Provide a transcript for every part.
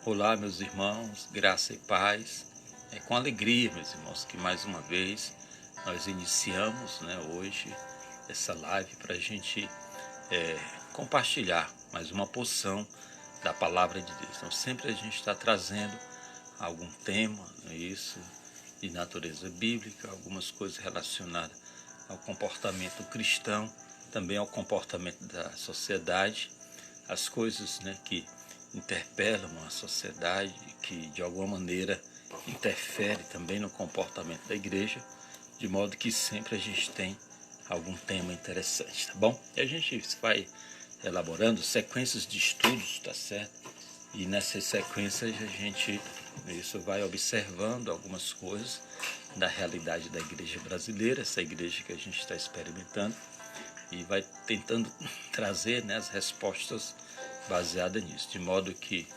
Olá, meus irmãos, graça e paz. É com alegria, meus irmãos, que mais uma vez nós iniciamos, hoje essa live para a gente compartilhar mais uma porção da palavra de Deus. Então, sempre a gente está trazendo algum tema, isso, de natureza bíblica, algumas coisas relacionadas ao comportamento cristão, também ao comportamento da sociedade, as coisas, que interpelam a sociedade, que de alguma maneira interfere também no comportamento da igreja, de modo que sempre a gente tem algum tema interessante, tá bom? E a gente vai elaborando sequências de estudos, tá certo? E nessas sequências a gente vai observando algumas coisas da realidade da igreja brasileira, essa igreja que a gente está experimentando, e vai tentando trazer, as respostas baseadas nisso, de modo que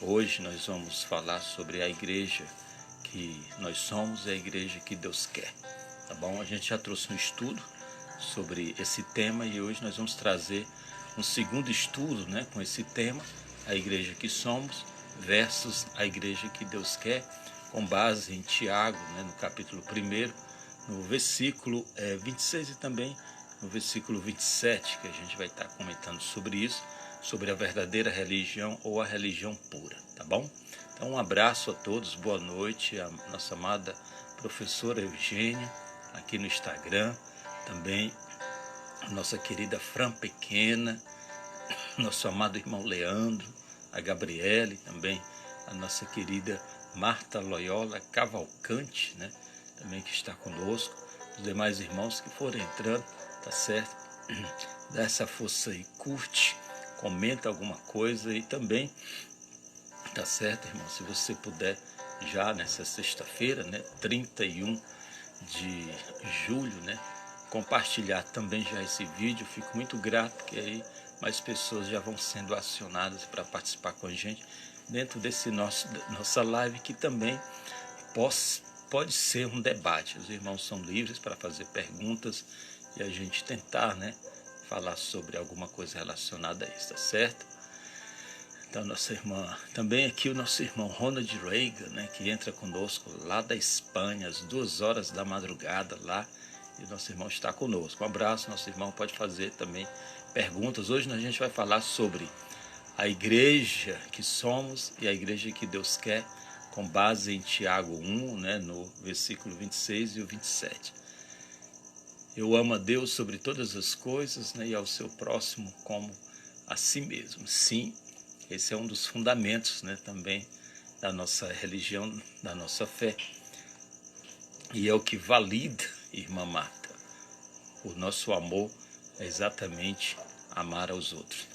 hoje nós vamos falar sobre a igreja que nós somos e a igreja que Deus quer, tá bom? A gente já trouxe um estudo sobre esse tema e hoje nós vamos trazer um segundo estudo, com esse tema, a igreja que somos versus a igreja que Deus quer, com base em Tiago, no capítulo 1, no versículo 26 e também no versículo 27, que a gente vai estar comentando sobre isso, sobre a verdadeira religião ou a religião pura, tá bom? Então, um abraço a todos, boa noite, a nossa amada professora Eugênia, aqui no Instagram, também a nossa querida Fran Pequena, nosso amado irmão Leandro, a Gabriele, também a nossa querida Marta Loyola Cavalcante, também que está conosco, os demais irmãos que forem entrando, tá certo? Dá essa força aí, curte, comenta alguma coisa e também, tá certo, irmão? Se você puder, já nessa sexta-feira, 31 de julho, compartilhar também já esse vídeo, fico muito grato, porque aí mais pessoas já vão sendo acionadas para participar com a gente dentro desse nossa live, que também pode ser um debate. Os irmãos são livres para fazer perguntas e a gente tentar, falar sobre alguma coisa relacionada a isso, tá certo? Então, nossa irmã, também aqui o nosso irmão Ronald Reagan, que entra conosco lá da Espanha, às 2 horas da madrugada lá, e o nosso irmão está conosco. Um abraço, nosso irmão pode fazer também perguntas. Hoje a gente vai falar sobre a igreja que somos e a igreja que Deus quer, com base em Tiago 1, no versículo 26 e o 27. Eu amo a Deus sobre todas as coisas, e ao seu próximo como a si mesmo. Sim, esse é um dos fundamentos, também da nossa religião, da nossa fé. E é o que valida, irmã Marta, o nosso amor é exatamente amar aos outros.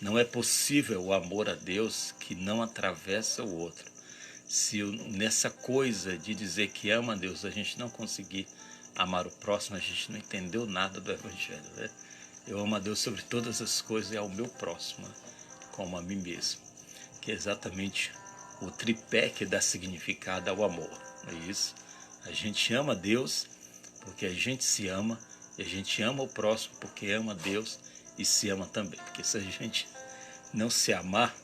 Não é possível o amor a Deus que não atravessa o outro. Se nessa coisa de dizer que ama a Deus a gente não conseguir amar o próximo, a gente não entendeu nada do Evangelho. Eu amo a Deus sobre todas as coisas e ao meu próximo, como a mim mesmo, que é exatamente o tripé que dá significado ao amor. Não é isso? A gente ama a Deus porque a gente se ama, e a gente ama o próximo porque ama a Deus e se ama também. Porque se a gente não se amar,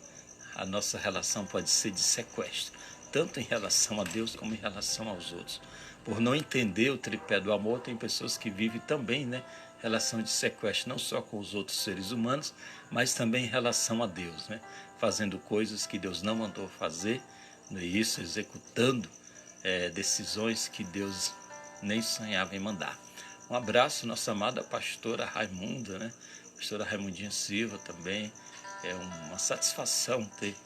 a nossa relação pode ser de sequestro, tanto em relação a Deus como em relação aos outros. Por não entender o tripé do amor, tem pessoas que vivem também, relação de sequestro, não só com os outros seres humanos, mas também em relação a Deus, fazendo coisas que Deus não mandou fazer, isso, executando decisões que Deus nem sonhava em mandar. Um abraço, nossa amada pastora Raimunda, pastora Raimundinha Silva também. É uma satisfação ter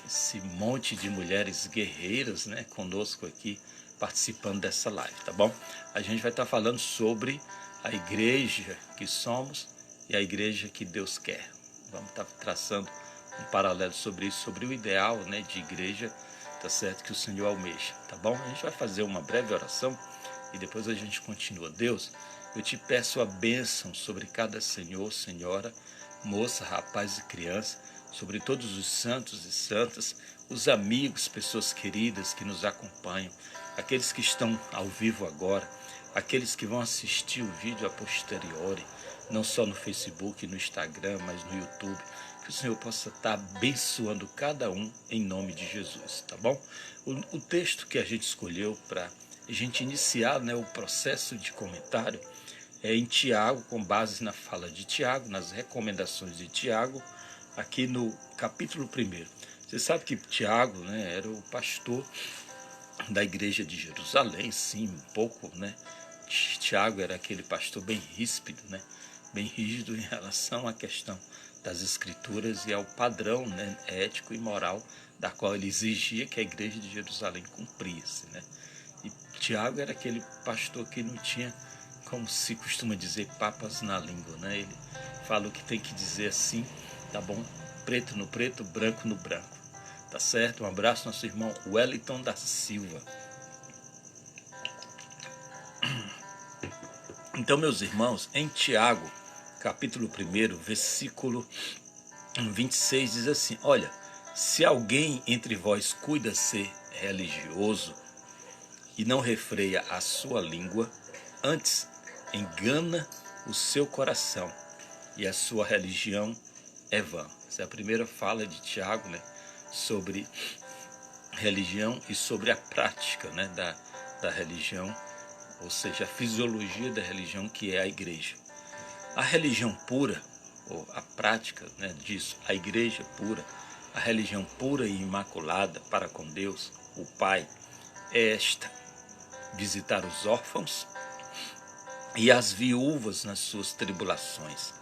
esse monte de mulheres guerreiras, conosco aqui, participando dessa live, tá bom? A gente vai estar falando sobre a igreja que somos e a igreja que Deus quer. Vamos estar traçando um paralelo sobre isso, sobre o ideal, de igreja, tá certo, que o Senhor almeja, tá bom? A gente vai fazer uma breve oração e depois a gente continua. Deus, eu te peço a bênção sobre cada senhor, senhora, moça, rapaz e criança, sobre todos os santos e santas, os amigos, pessoas queridas que nos acompanham, aqueles que estão ao vivo agora, aqueles que vão assistir o vídeo a posteriori. não só no Facebook, no Instagram, mas no YouTube. Que o Senhor possa estar abençoando cada um em nome de Jesus, tá bom? O texto que a gente escolheu para a gente iniciar, né, o processo de comentário é em Tiago, com base na fala de Tiago, nas recomendações de Tiago, aqui no capítulo 1. Você sabe que Tiago, né, era o pastor da igreja de Jerusalém, sim, um pouco, né? Tiago era aquele pastor bem ríspido, né? Bem rígido em relação à questão das escrituras e ao padrão, né, ético e moral da qual ele exigia que a igreja de Jerusalém cumprisse, né? E Tiago era aquele pastor que não tinha, como se costuma dizer, papas na língua, né? Ele fala o que tem que dizer assim, tá bom? Preto no preto, branco no branco. Tá certo? Um abraço, nosso irmão Wellington da Silva. Então, meus irmãos, em Tiago, capítulo 1, versículo 26, diz assim: olha, se alguém entre vós cuida ser religioso e não refreia a sua língua, antes engana o seu coração, e a sua religião é vã. Essa é a primeira fala de Tiago, né, sobre religião e sobre a prática, né, da religião, ou seja, a fisiologia da religião, que é a igreja. A religião pura, ou a prática, né, disso, a igreja pura, a religião pura e imaculada para com Deus, o Pai, é esta: visitar os órfãos e as viúvas nas suas tribulações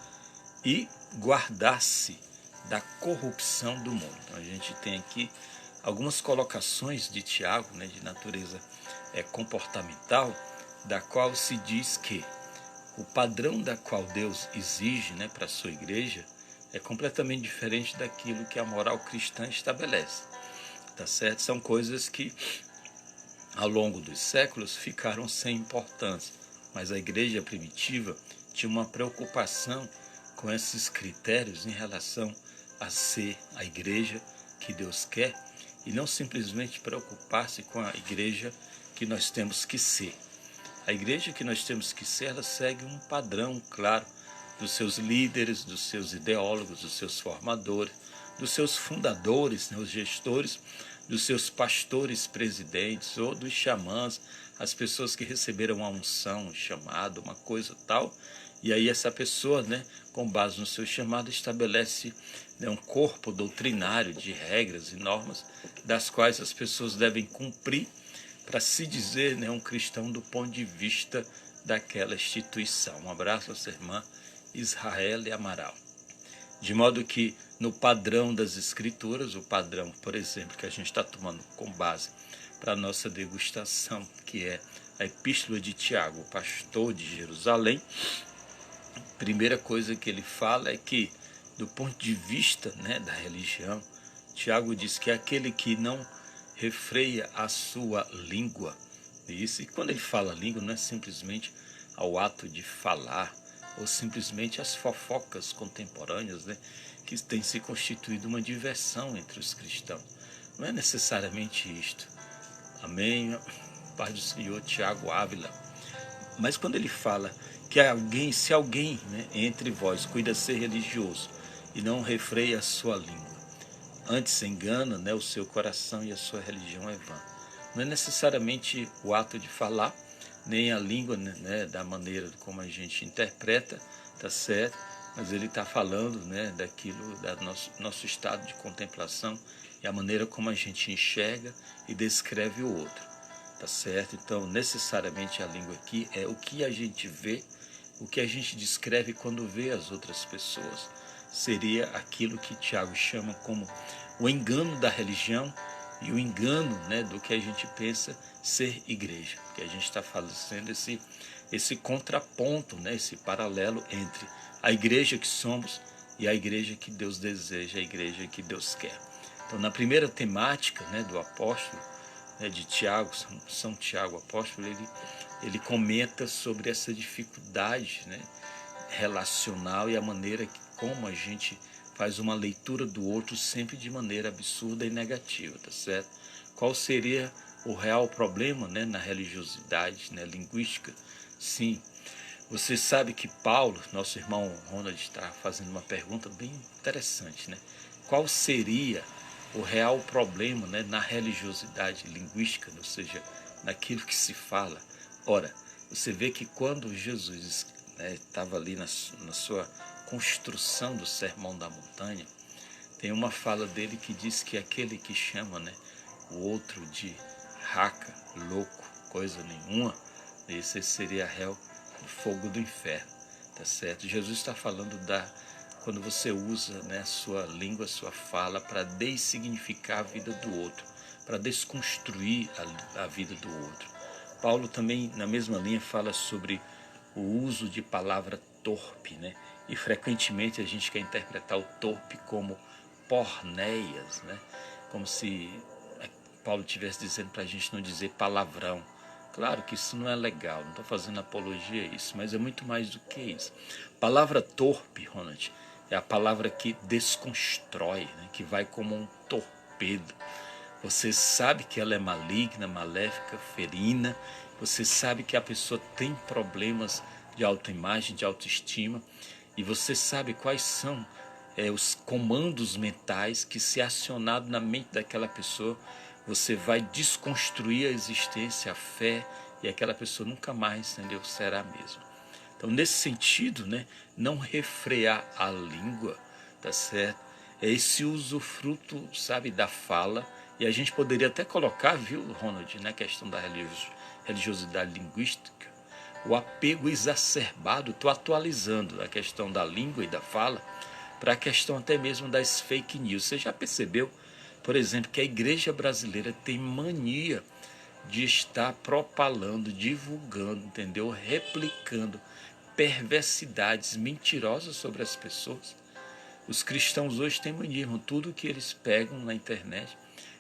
e guardar-se da corrupção do mundo. Então, a gente tem aqui algumas colocações de Tiago, né, de natureza comportamental, da qual se diz que o padrão da qual Deus exige, né, para a sua igreja é completamente diferente daquilo que a moral cristã estabelece. Tá certo? São coisas que ao longo dos séculos ficaram sem importância, mas a igreja primitiva tinha uma preocupação com esses critérios em relação a ser a igreja que Deus quer e não simplesmente preocupar-se com a igreja que nós temos que ser. A igreja que nós temos que ser, ela segue um padrão claro dos seus líderes, dos seus ideólogos, dos seus formadores, dos seus fundadores, né, os gestores, dos seus pastores presidentes ou dos xamãs, as pessoas que receberam uma unção, um chamado, uma coisa tal. E aí essa pessoa, né, com base no seu chamado, estabelece, né, um corpo doutrinário de regras e normas das quais as pessoas devem cumprir para se dizer, né, um cristão do ponto de vista daquela instituição. Um abraço à sua irmã Israel e Amaral. De modo que no padrão das escrituras, o padrão, por exemplo, que a gente está tomando com base para a nossa degustação, que é a Epístola de Tiago, o pastor de Jerusalém, a primeira coisa que ele fala é que, do ponto de vista, né, da religião, Tiago diz que é aquele que não refreia a sua língua. Isso, e quando ele fala língua, não é simplesmente ao ato de falar, ou simplesmente as fofocas contemporâneas, né, que tem se constituído uma diversão entre os cristãos. Não é necessariamente isto. Amém? Paz do Senhor, Tiago Ávila. Mas quando ele fala que alguém, se alguém, né, entre vós cuida ser religioso e não refreia a sua língua, antes engana, né, o seu coração e a sua religião é vã. Não é necessariamente o ato de falar, nem a língua, né, da maneira como a gente interpreta, tá certo? Mas ele está falando, né, daquilo, da nosso estado de contemplação e a maneira como a gente enxerga e descreve o outro, tá certo? Então, necessariamente a língua aqui é o que a gente vê, o que a gente descreve quando vê as outras pessoas. Seria aquilo que Tiago chama como o engano da religião e o engano, né, do que a gente pensa ser igreja. Que a gente está fazendo esse contraponto, né, esse paralelo entre a igreja que somos e a igreja que Deus deseja, a igreja que Deus quer. Então, na primeira temática, né, do apóstolo, né, de Tiago, São Tiago apóstolo, ele comenta sobre essa dificuldade, né, relacional e a maneira como a gente faz uma leitura do outro sempre de maneira absurda e negativa, tá certo? Qual seria o real problema, né, na religiosidade, né, linguística? Sim, Você sabe que Paulo, nosso irmão Ronald, está fazendo uma pergunta bem interessante, né? Qual seria o real problema, né, na religiosidade linguística, ou seja, naquilo que se fala? Ora, você vê que quando Jesus estava ali na sua construção do Sermão da Montanha, tem uma fala dele que diz que aquele que chama, né, o outro de raca, louco, coisa nenhuma, esse seria réu do fogo do inferno, tá certo? Jesus está falando quando você usa, né, a sua língua, a sua fala para dessignificar a vida do outro, para desconstruir a vida do outro. Paulo também, na mesma linha, fala sobre o uso de palavra torpe, né? E frequentemente a gente quer interpretar o torpe como porneias, né? Como se Paulo estivesse dizendo para a gente não dizer palavrão. Claro que isso não é legal, não estou fazendo apologia a isso, mas é muito mais do que isso. Palavra torpe, Ronald, é a palavra que desconstrói, né? Que vai como um torpedo. Você sabe que ela é maligna, maléfica, ferina. Você sabe que a pessoa tem problemas de autoimagem, de autoestima. E você sabe quais são os comandos mentais que, se acionado na mente daquela pessoa, você vai desconstruir a existência, a fé, e aquela pessoa nunca mais, entendeu, será a mesma. Então, nesse sentido, né, não refrear a língua, tá certo? É esse usufruto, sabe, da fala. E a gente poderia até colocar, viu, Ronald, na questão da religiosidade linguística, o apego exacerbado. Estou atualizando a questão da língua e da fala para a questão até mesmo das fake news. Você já percebeu, por exemplo, que a igreja brasileira tem mania de estar propalando, divulgando, entendeu? Replicando perversidades mentirosas sobre as pessoas. Os cristãos hoje têm mania, irmão. Tudo que eles pegam na internet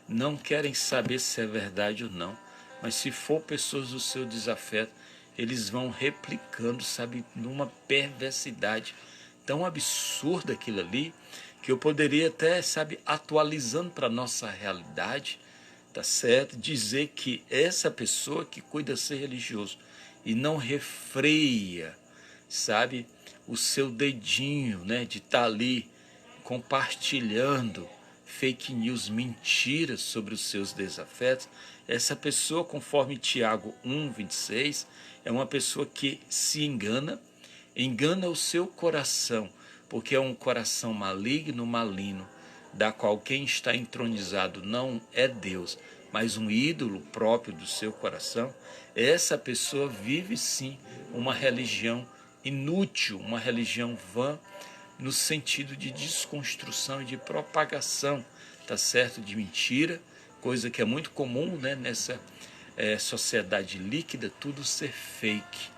não querem saber se é verdade ou não, mas se for pessoas do seu desafeto, eles vão replicando, sabe, numa perversidade tão absurda aquilo ali, que eu poderia até, sabe, atualizando para a nossa realidade, tá certo? Dizer que essa pessoa que cuida ser religioso e não refreia, sabe, o seu dedinho, né, de estar ali compartilhando fake news, mentiras sobre os seus desafetos, essa pessoa, conforme Tiago 1:26, é uma pessoa que se engana o seu coração, porque é um coração maligno, maligno, da qual quem está entronizado não é Deus, mas um ídolo próprio do seu coração. Essa pessoa vive sim uma religião inútil, uma religião vã, no sentido de desconstrução e de propagação, tá certo, de mentira, coisa que é muito comum, né, nessa sociedade líquida, tudo ser fake.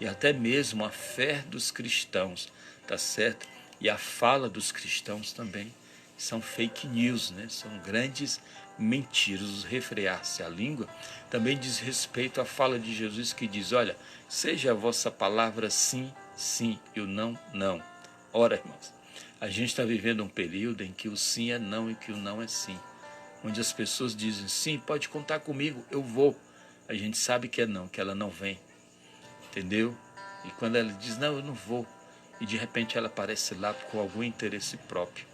E até mesmo a fé dos cristãos, tá certo? E a fala dos cristãos também são fake news, né? São grandes mentiras. O refrear-se a língua também diz respeito à fala de Jesus, que diz: olha, seja a vossa palavra sim, sim, e o não, não. Ora, irmãos, a gente está vivendo um período em que o sim é não e que o não é sim. Onde as pessoas dizem: sim, pode contar comigo, eu vou. A gente sabe que é não, que ela não vem. Entendeu? E quando ela diz: não, eu não vou, e de repente ela aparece lá com algum interesse próprio.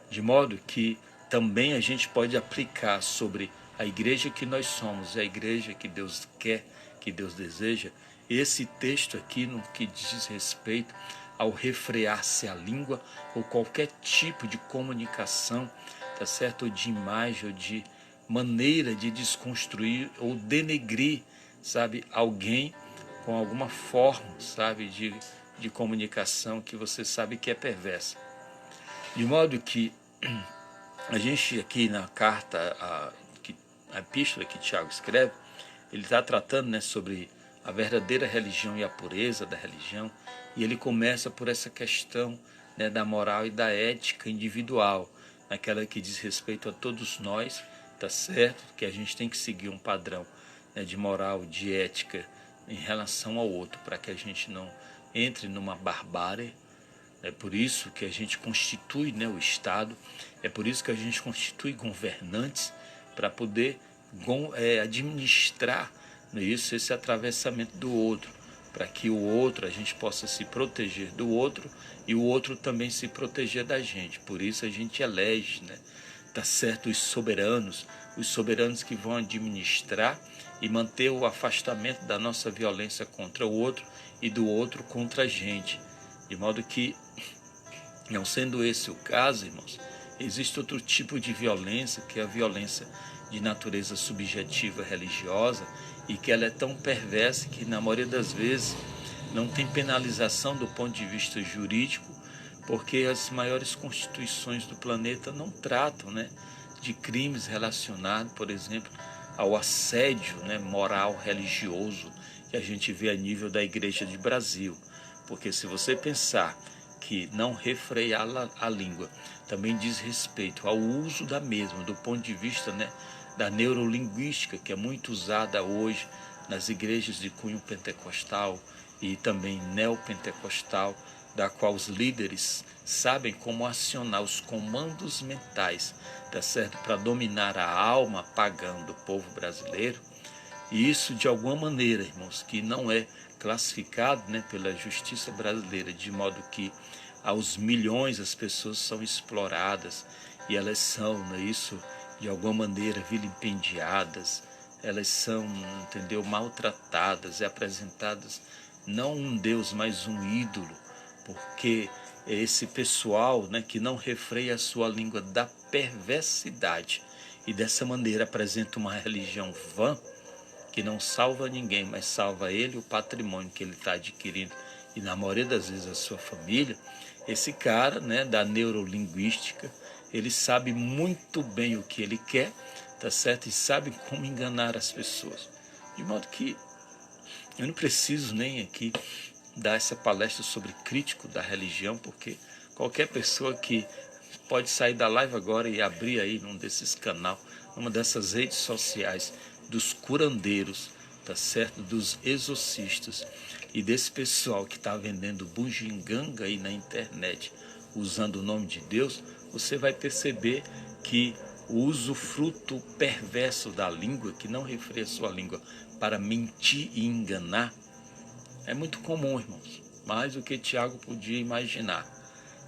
De modo que também a gente pode aplicar sobre a igreja que nós somos, a igreja que Deus quer, que Deus deseja, esse texto aqui no que diz respeito ao refrear-se a língua ou qualquer tipo de comunicação, tá certo? Ou de imagem, ou de maneira de desconstruir ou denegrir, sabe, alguém com alguma forma, sabe, de comunicação que você sabe que é perversa. De modo que a gente aqui na carta, a epístola que Tiago escreve, ele está tratando, né, sobre a verdadeira religião e a pureza da religião, e ele começa por essa questão, né, da moral e da ética individual, naquela que diz respeito a todos nós, tá certo? Que a gente tem que seguir um padrão, né, de moral, de ética em relação ao outro, para que a gente não entre numa barbárie. É por isso que a gente constitui, né, o Estado, é por isso que a gente constitui governantes, para poder administrar, né, esse atravessamento do outro, para que o outro, a gente possa se proteger do outro e o outro também se proteger da gente. Por isso a gente elege, né? Tá certo, os soberanos que vão administrar e manter o afastamento da nossa violência contra o outro e do outro contra a gente. De modo que, não sendo esse o caso, irmãos, existe outro tipo de violência, que é a violência de natureza subjetiva religiosa, e que ela é tão perversa que, na maioria das vezes, não tem penalização do ponto de vista jurídico, porque as maiores constituições do planeta não tratam, né, de crimes relacionados, por exemplo, ao assédio, né, moral, religioso, que a gente vê a nível da Igreja de Brasil. Porque se você pensar que não refrear a língua também diz respeito ao uso da mesma, do ponto de vista, né, da neurolinguística, que é muito usada hoje nas igrejas de cunho pentecostal e também neopentecostal, da qual os líderes sabem como acionar os comandos mentais, tá certo, para dominar a alma pagã do povo brasileiro. E isso, de alguma maneira, irmãos, que não é classificado, né, pela justiça brasileira, de modo que aos milhões as pessoas são exploradas e elas são, né, isso, de alguma maneira, vilipendiadas, elas são, entendeu, maltratadas e apresentadas não um Deus, mas um ídolo, porque é esse pessoal, né, que não refreia a sua língua da perversidade e dessa maneira apresenta uma religião vã, que não salva ninguém, mas salva ele, o patrimônio que ele está adquirindo e na maioria das vezes a sua família. Esse cara, né, da neurolinguística, ele sabe muito bem o que ele quer, tá certo? E sabe como enganar as pessoas. De modo que eu não preciso nem aqui dar essa palestra sobre crítico da religião, porque qualquer pessoa que pode sair da live agora e abrir aí num desses canais, numa dessas redes sociais, dos curandeiros, tá certo? Dos exorcistas e desse pessoal que está vendendo bugiganga aí na internet, usando o nome de Deus, você vai perceber que o usufruto perverso da língua, que não refreia sua língua para mentir e enganar, é muito comum, irmãos, mais do que Tiago podia imaginar.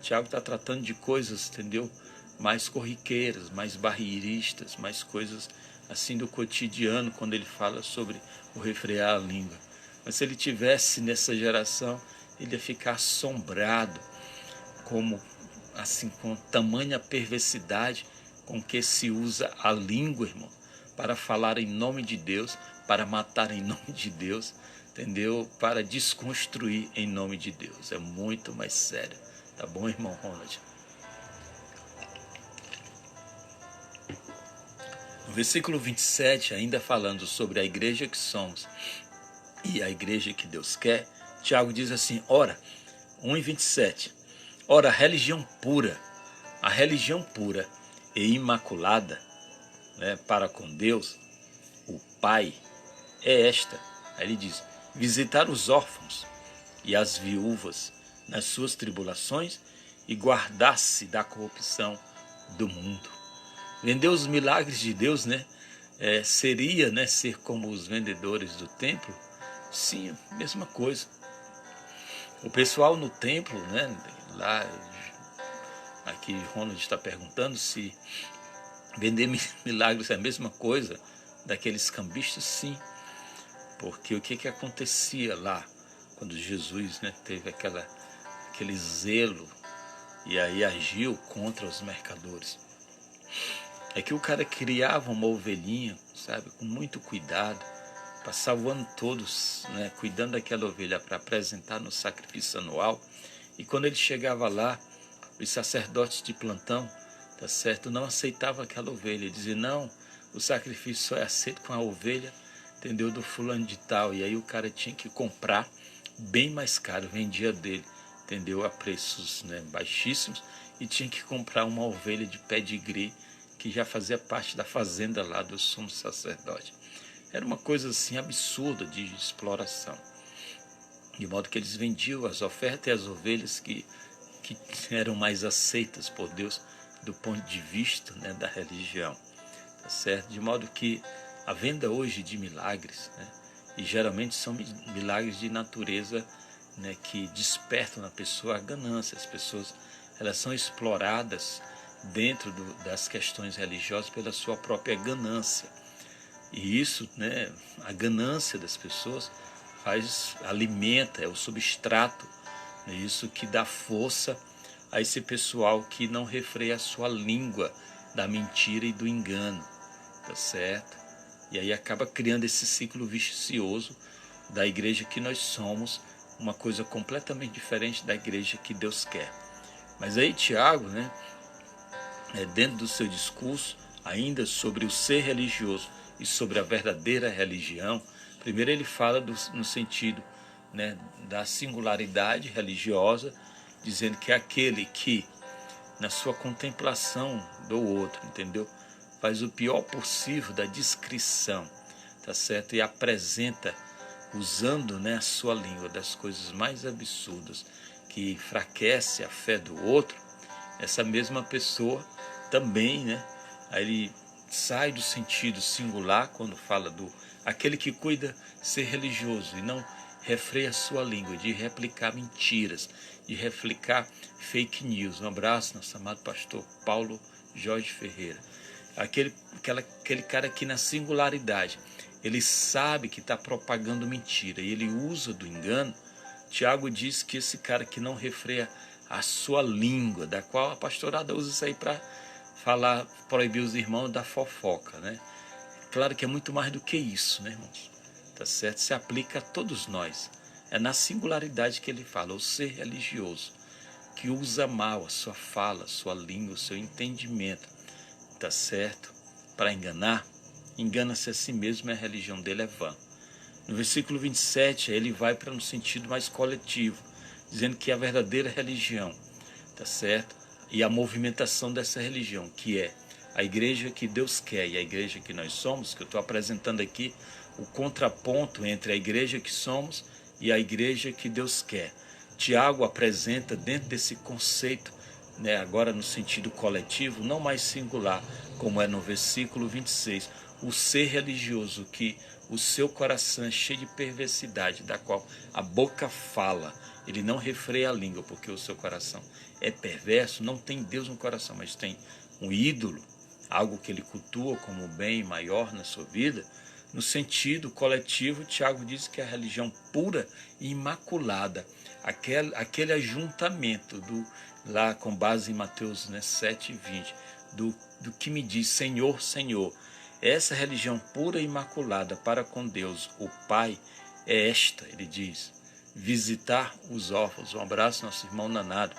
Tiago está tratando de coisas, entendeu, mais corriqueiras, mais barreiristas, mais coisas assim do cotidiano, quando ele fala sobre o refrear a língua. Mas se ele tivesse nessa geração, ele ia ficar assombrado como, assim, com tamanha perversidade com que se usa a língua, irmão, para falar em nome de Deus, para matar em nome de Deus, entendeu? Para desconstruir em nome de Deus. É muito mais sério. Tá bom, irmão Ronald? No versículo 27, ainda falando sobre a igreja que somos e a igreja que Deus quer, Tiago diz assim, ora, 1:27, ora, a religião pura e imaculada, né, para com Deus, o Pai, é esta. Aí ele diz, visitar os órfãos e as viúvas nas suas tribulações e guardar-se da corrupção do mundo. Vender os milagres de Deus, né, seria, né, ser como os vendedores do templo? Sim, mesma coisa. O pessoal no templo, né, lá, aqui Ronald está perguntando se vender milagres é a mesma coisa daqueles cambistas. Sim, porque o que acontecia lá quando Jesus, né, teve aquele zelo e aí agiu contra os mercadores? É que o cara criava uma ovelhinha, sabe, com muito cuidado, passava o ano todo, né, cuidando daquela ovelha para apresentar no sacrifício anual. E quando ele chegava lá, os sacerdotes de plantão, tá certo, não aceitavam aquela ovelha. Ele dizia, não, o sacrifício só é aceito com a ovelha, entendeu, do fulano de tal. E aí o cara tinha que comprar bem mais caro, vendia dele, entendeu, a preços, né, baixíssimos, e tinha que comprar uma ovelha de pedigree, que já fazia parte da fazenda lá do sumo sacerdote. Era uma coisa assim absurda de exploração. De modo que eles vendiam as ofertas e as ovelhas que eram mais aceitas por Deus do ponto de vista, né, da religião. Tá certo? De modo que a venda hoje de milagres, né, E geralmente são milagres de natureza, né, que despertam na pessoa a ganância. As pessoas, elas são exploradas dentro das questões religiosas pela sua própria ganância. E isso, né, a ganância das pessoas alimenta, é o substrato, é isso que dá força a esse pessoal que não refreia a sua língua da mentira e do engano, tá certo? E aí acaba criando esse ciclo vicioso da igreja que nós somos, uma coisa completamente diferente da igreja que Deus quer. Mas aí Tiago, né, dentro do seu discurso, ainda sobre o ser religioso e sobre a verdadeira religião, primeiro ele fala no sentido, né, da singularidade religiosa, dizendo que é aquele que, na sua contemplação do outro, entendeu? Faz o pior possível da descrição, tá certo? E apresenta, usando, né, a sua língua, das coisas mais absurdas, que enfraquece a fé do outro. Essa mesma pessoa também, né, aí ele sai do sentido singular quando fala do aquele que cuida ser religioso e não refreia a sua língua de replicar mentiras, de replicar fake news. Um abraço, nosso amado pastor Paulo Jorge Ferreira. Aquele cara que na singularidade, ele sabe que está propagando mentira e ele usa do engano. Tiago diz que esse cara que não refreia a sua língua, da qual a pastorada usa isso aí para falar, proibir os irmãos da fofoca, né? Claro que é muito mais do que isso, né, irmãos? Tá certo? Se aplica a todos nós. É na singularidade que ele fala, o ser religioso, que usa mal a sua fala, a sua língua, o seu entendimento, tá certo? Para enganar, engana-se a si mesmo e a religião dele é vã. No versículo 27, ele vai para um sentido mais coletivo, dizendo que a verdadeira religião, tá certo? E a movimentação dessa religião, que é a igreja que Deus quer e a igreja que nós somos, que eu estou apresentando aqui o contraponto entre a igreja que somos e a igreja que Deus quer. Tiago apresenta dentro desse conceito, né, agora no sentido coletivo, não mais singular, como é no versículo 26, o ser religioso, que o seu coração é cheio de perversidade, da qual a boca fala, ele não refreia a língua, porque o seu coração é perverso, não tem Deus no coração, mas tem um ídolo, algo que ele cultua como bem maior na sua vida. No sentido coletivo, Tiago diz que a religião pura e imaculada, aquele ajuntamento lá com base em Mateus, né, 7:20, do que me diz Senhor, Senhor. Essa religião pura e imaculada para com Deus, o Pai, é esta, ele diz, visitar os órfãos. Um abraço, nosso irmão Nanado.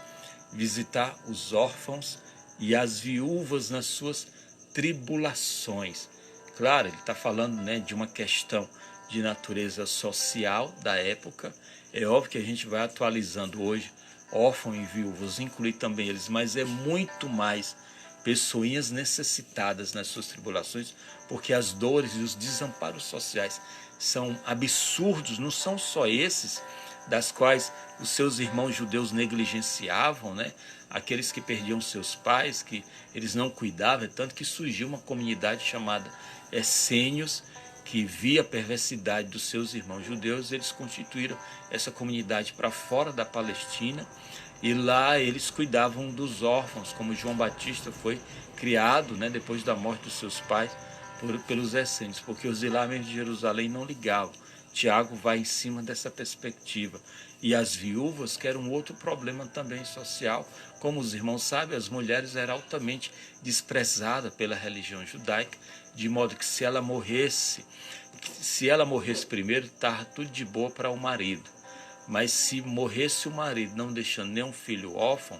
Visitar os órfãos e as viúvas nas suas tribulações. Claro, ele está falando, né, de uma questão de natureza social da época. É óbvio que a gente vai atualizando hoje, órfãos e viúvas, inclui também eles, mas é muito mais pessoinhas necessitadas nas suas tribulações, porque as dores e os desamparos sociais são absurdos, não são só esses das quais os seus irmãos judeus negligenciavam, né? Aqueles que perdiam seus pais, que eles não cuidavam, tanto que surgiu uma comunidade chamada essênios, que via a perversidade dos seus irmãos judeus, eles constituíram essa comunidade para fora da Palestina, e lá eles cuidavam dos órfãos, como João Batista foi criado, né, depois da morte dos seus pais, pelos essênios, porque os de lá mesmo de Jerusalém não ligavam. Tiago vai em cima dessa perspectiva. E as viúvas, que era um outro problema também social, como os irmãos sabem, as mulheres eram altamente desprezadas pela religião judaica, de modo que se ela morresse primeiro, estava tudo de boa para o marido. Mas se morresse o marido, não deixando nem um filho órfão,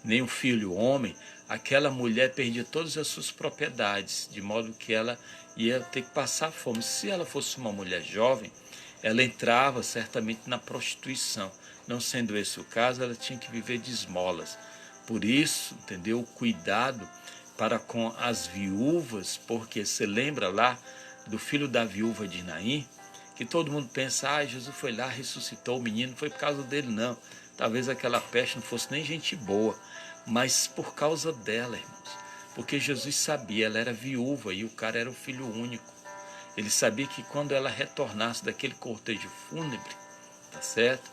nem um filho homem, aquela mulher perdia todas as suas propriedades, de modo que ela ia ter que passar fome. Se ela fosse uma mulher jovem, ela entrava certamente na prostituição. Não sendo esse o caso, ela tinha que viver de esmolas. Por isso, entendeu, o cuidado para com as viúvas, porque você lembra lá do filho da viúva de Naim, que todo mundo pensa, Jesus foi lá, ressuscitou o menino, não foi por causa dele não. Talvez aquela peste não fosse nem gente boa, mas por causa dela, irmãos. Porque Jesus sabia, ela era viúva e o cara era o filho único. Ele sabia que quando ela retornasse daquele cortejo fúnebre, tá certo?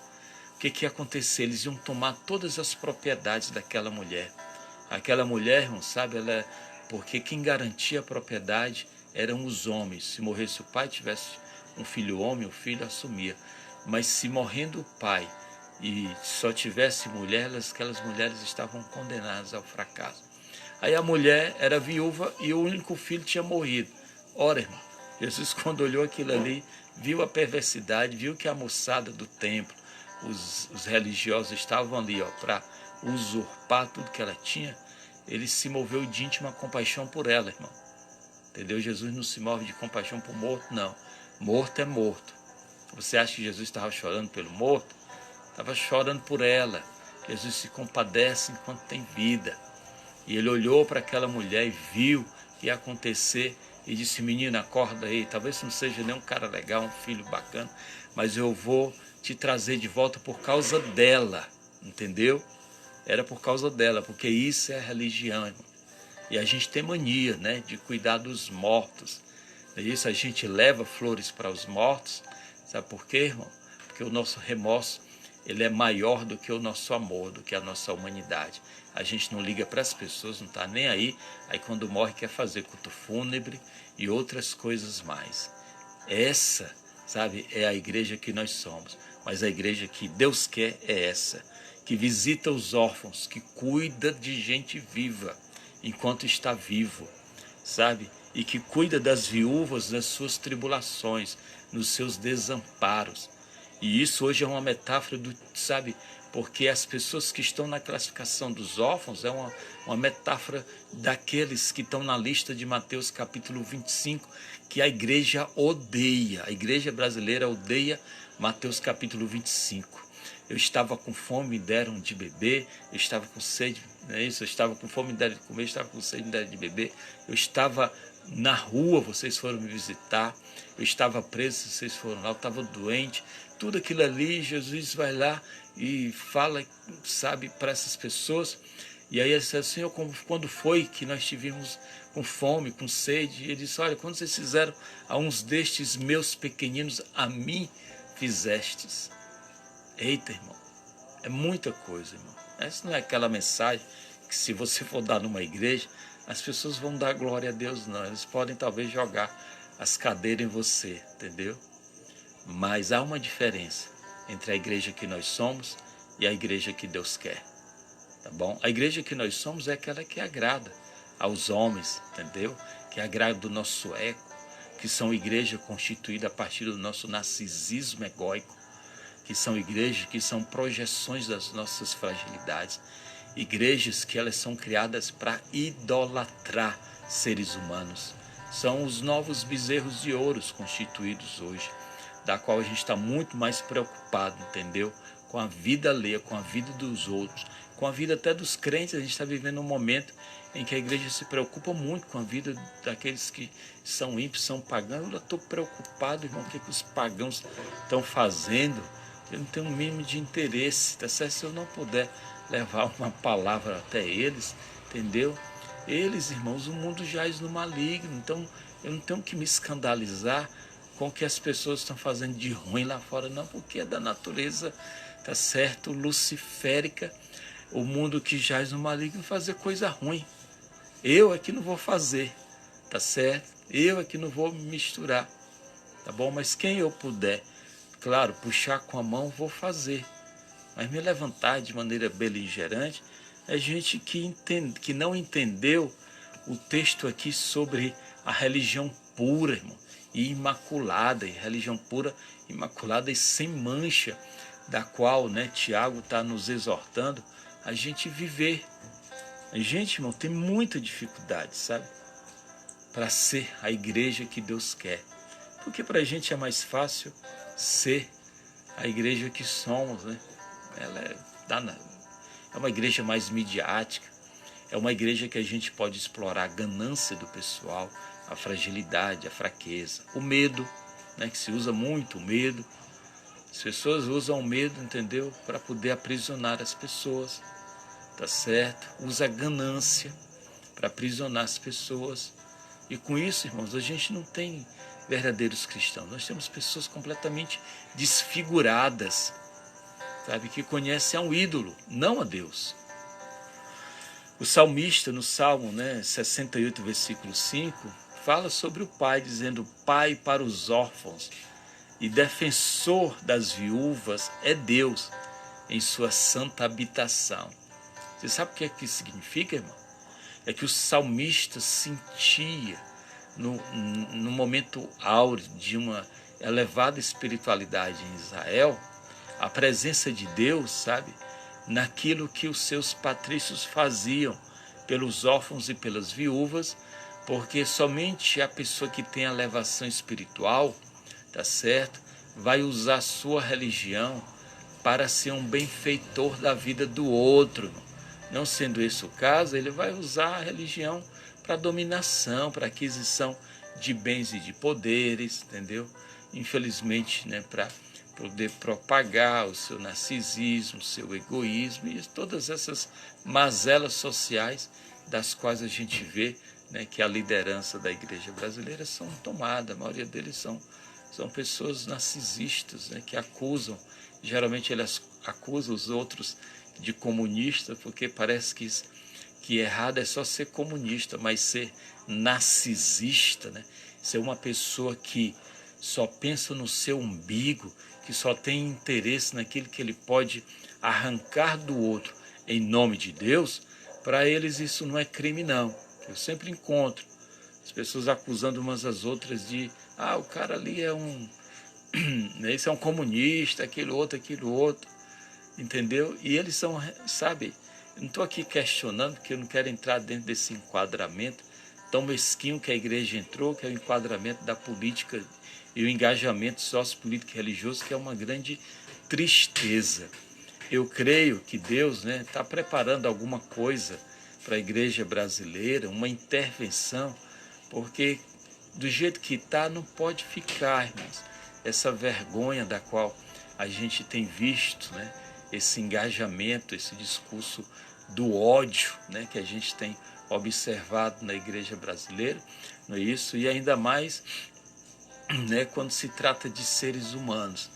O que ia acontecer? Eles iam tomar todas as propriedades daquela mulher. Aquela mulher, irmão, sabe, porque quem garantia a propriedade eram os homens. Se morresse o pai, tivesse um filho homem, o filho assumia. Mas se morrendo o pai e só tivesse mulher, aquelas mulheres estavam condenadas ao fracasso. Aí a mulher era viúva e o único filho tinha morrido. Ora, irmão, Jesus, quando olhou aquilo ali, viu a perversidade, viu que a moçada do templo, os religiosos estavam ali para usurpar tudo que ela tinha. Ele se moveu de íntima compaixão por ela, irmão. Entendeu? Jesus não se move de compaixão por morto, não. Morto é morto. Você acha que Jesus estava chorando pelo morto? Estava chorando por ela. Jesus se compadece enquanto tem vida. E ele olhou para aquela mulher e viu o que ia acontecer e disse: menina, acorda aí. Talvez não seja nem um cara legal, um filho bacana, mas eu vou te trazer de volta por causa dela. Entendeu? Era por causa dela, porque isso é a religião, irmão. E a gente tem mania, né, de cuidar dos mortos. É isso, a gente leva flores para os mortos. Sabe por quê, irmão? Porque o nosso remorso, ele é maior do que o nosso amor, do que a nossa humanidade. A gente não liga para as pessoas, não está nem aí. Aí quando morre quer fazer culto fúnebre e outras coisas mais. Essa, sabe, é a igreja que nós somos. Mas a igreja que Deus quer é essa, que visita os órfãos, que cuida de gente viva enquanto está vivo, sabe? E que cuida das viúvas nas suas tribulações, nos seus desamparos. E isso hoje é uma metáfora do, sabe? Porque as pessoas que estão na classificação dos órfãos é uma metáfora daqueles que estão na lista de Mateus capítulo 25, que a igreja odeia. A igreja brasileira odeia Mateus capítulo 25. Eu estava com fome, me deram de beber. Eu estava com sede, não é isso? Eu estava com fome, me deram de comer. Eu estava com sede, me deram de beber. Eu estava na rua, vocês foram me visitar. Eu estava preso, vocês foram lá. Eu estava doente. Tudo aquilo ali, Jesus vai lá e fala, sabe, para essas pessoas. E aí ele disse: Senhor, quando foi que nós tivemos com fome, com sede? E ele disse: olha, quando vocês fizeram a uns destes meus pequeninos, a mim fizestes. Eita, irmão, é muita coisa, irmão. Essa não é aquela mensagem que, se você for dar numa igreja, as pessoas vão dar glória a Deus, não. Eles podem talvez jogar as cadeiras em você, entendeu? Mas há uma diferença entre a igreja que nós somos e a igreja que Deus quer, tá bom? A igreja que nós somos é aquela que agrada aos homens, entendeu? Que agrada do nosso ego, que são igrejas constituídas a partir do nosso narcisismo egóico, que são igrejas que são projeções das nossas fragilidades, igrejas que elas são criadas para idolatrar seres humanos. São os novos bezerros de ouro constituídos hoje, da qual a gente está muito mais preocupado, entendeu? Com a vida alheia, com a vida dos outros, com a vida até dos crentes. A gente está vivendo um momento em que a igreja se preocupa muito com a vida daqueles que são ímpios, são pagãos. Eu estou preocupado, irmão, o que os pagãos estão fazendo. Eu não tenho o mínimo de interesse, tá certo? Se eu não puder levar uma palavra até eles, entendeu? Eles, irmãos, o mundo jaz no maligno, então eu não tenho que me escandalizar com o que as pessoas estão fazendo de ruim lá fora, não, porque é da natureza, tá certo, luciférica, o mundo que jaz no maligno fazer coisa ruim. Eu é que não vou fazer, tá certo? Eu é que não vou me misturar, tá bom? Mas quem eu puder, claro, puxar com a mão, vou fazer. Mas me levantar de maneira beligerante é gente que não entendeu o texto aqui sobre a religião pura, irmão, e imaculada, e religião pura, imaculada e sem mancha, da qual, né, Tiago está nos exortando a gente viver. A gente, irmão, tem muita dificuldade, sabe, para ser a igreja que Deus quer. Porque para a gente é mais fácil ser a igreja que somos, né? Ela é uma igreja mais midiática, é uma igreja que a gente pode explorar a ganância do pessoal, a fragilidade, a fraqueza, o medo, né? Que se usa muito o medo. As pessoas usam o medo, entendeu? Para poder aprisionar as pessoas, tá certo? Usa a ganância para aprisionar as pessoas, E com isso, irmãos, a gente não tem verdadeiros cristãos. Nós temos pessoas completamente desfiguradas, sabe, que conhecem a um ídolo, não a Deus. O salmista, no Salmo 68, versículo 5, fala sobre o pai, dizendo: pai para os órfãos e defensor das viúvas é Deus em sua santa habitação. Você sabe o que é que isso significa, irmão? É que o salmista sentia, no momento áureo de uma elevada espiritualidade em Israel, a presença de Deus, sabe, naquilo que os seus patrícios faziam pelos órfãos e pelas viúvas, porque somente a pessoa que tem elevação espiritual, tá certo, vai usar a sua religião para ser um benfeitor da vida do outro. Não sendo esse o caso, ele vai usar a religião para dominação, para aquisição de bens e de poderes, entendeu? Infelizmente, para poder propagar o seu narcisismo, o seu egoísmo e todas essas mazelas sociais das quais a gente vê, que a liderança da igreja brasileira são tomadas. A maioria deles são pessoas narcisistas, que acusam, geralmente elas acusam os outros de comunista, porque parece que errado é só ser comunista, mas ser narcisista, ser uma pessoa que só pensa no seu umbigo, que só tem interesse naquilo que ele pode arrancar do outro em nome de Deus, para eles isso não é crime não. Eu sempre encontro as pessoas acusando umas às outras de: o cara ali é esse é um comunista, aquilo outro, entendeu? E eles são, sabe, eu não estou aqui questionando, porque eu não quero entrar dentro desse enquadramento tão mesquinho que a igreja entrou, que é o enquadramento da política e o engajamento sociopolítico e religioso, que é uma grande tristeza. Eu creio que Deus está preparando alguma coisa para a igreja brasileira, uma intervenção, porque do jeito que está não pode ficar, irmãos, essa vergonha da qual a gente tem visto, esse engajamento, esse discurso do ódio, que a gente tem observado na igreja brasileira, não é isso? E ainda mais quando se trata de seres humanos.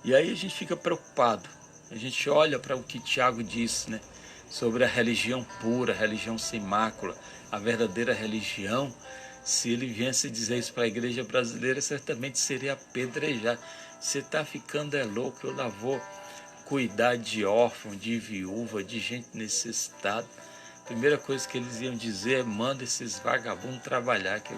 E aí a gente fica preocupado, a gente olha para o que Tiago disse, sobre a religião pura, a religião sem mácula, a verdadeira religião. Se ele viesse dizer isso para a igreja brasileira, certamente seria apedrejado. Você está ficando louco, eu lá vou cuidar de órfão, de viúva, de gente necessitada. A primeira coisa que eles iam dizer é: manda esses vagabundos trabalhar, que é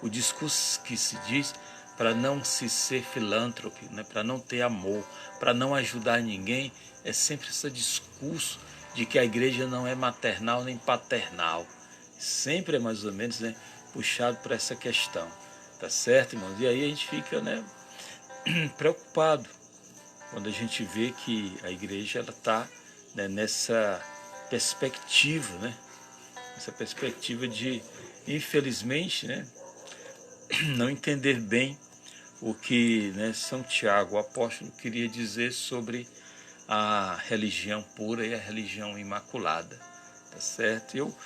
o discurso que se diz para não se ser filântropo, para não ter amor, para não ajudar ninguém. É sempre esse discurso de que a igreja não é maternal nem paternal. Sempre é mais ou menos puxado para essa questão, tá certo, irmãos? E aí a gente fica preocupado quando a gente vê que a igreja está nessa perspectiva, essa perspectiva de, infelizmente, não entender bem o que São Tiago, o apóstolo, queria dizer sobre a religião pura e a religião imaculada, tá certo?